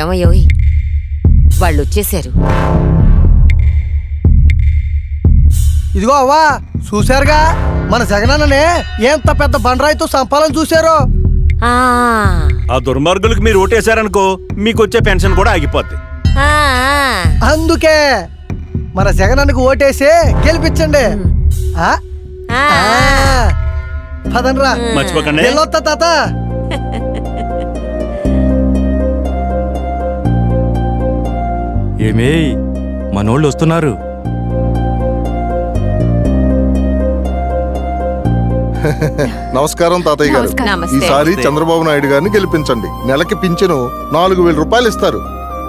ఏమయ్యోయ్, వాళ్ళొచ్చేశారు. ఇదిగో అవ్వా, చూశారుగా మన జగనన్ననే ఎంత పెద్ద బండరాయితో సంపాలని చూశారో. ఆ దుర్మార్గులకు మీరు ఓటేశారనుకో, మీకొచ్చే పెన్షన్ కూడా ఆగిపోద్ది. అందుకే మన జగనన్నకు ఓటేసి గెలిపించండి. పదనరా, మర్చిపోకండి. వెళ్ళొత్తా తాత. ఏమే మనోళ్ళు వస్తున్నారు. నమస్కారం తాతయ్య గారు. ఈసారి చంద్రబాబు నాయుడు గారిని గెలిపించండి. నెలకి పింఛను 4000 రూపాయలు ఇస్తారు.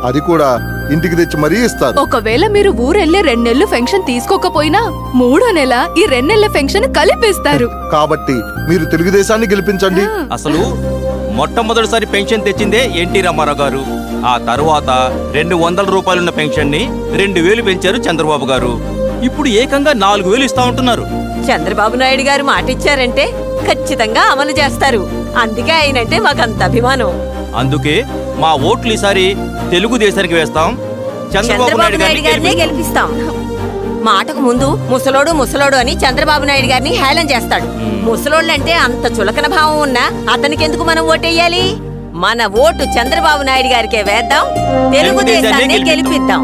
అది కూడా ఇంటికి తెచ్చి మరీ ఇస్తారు. ఒకవేళ మీరు ఊరెళ్ళి 2 నెలలు పెన్షన్ తీసుకోకపోయినా 3వ నెల ఈ 2 నెలల పెన్షన్ కలిపిస్తారు. కాబట్టి మీరు తెలుగుదేశాన్ని గెలిపించండి. అసలు మొట్టమొదటిసారి పెన్షన్ తెచ్చిందే ఎన్టీ రామారావు గారు. ఆ తరువాత 200 రూపాయలున్న పెన్షన్ ని 2000 పెంచారు చంద్రబాబు గారు. ఇప్పుడు ఏకంగా 4000 ఇస్తా ఉంటున్నారు. చంద్రబాబు నాయుడు గారు మాటిచ్చారంటే ఖచ్చితంగా అమలు చేస్తారు. అందుకే ఆయనంటే మాకంత అభిమానం. అందుకే మా ఓట్లు ఈసారి తెలుగుదేశానికి వేస్తాం. చంద్రబాబు నాయుడు గారిని గెలిపిస్తాం. మాటకు ముందు ముసలోడు అని చంద్రబాబు నాయుడు గారిని హేళన చేస్తాడు. ముసలోళ్ళంటే అంత చులకన భావం ఉన్నా అతనికి ఎందుకు మనం ఓటేయాలి? మన ఓటు చంద్రబాబు నాయుడు గారికే వేద్దాం, తెలుగుదేశాన్ని గెలిపిద్దాం.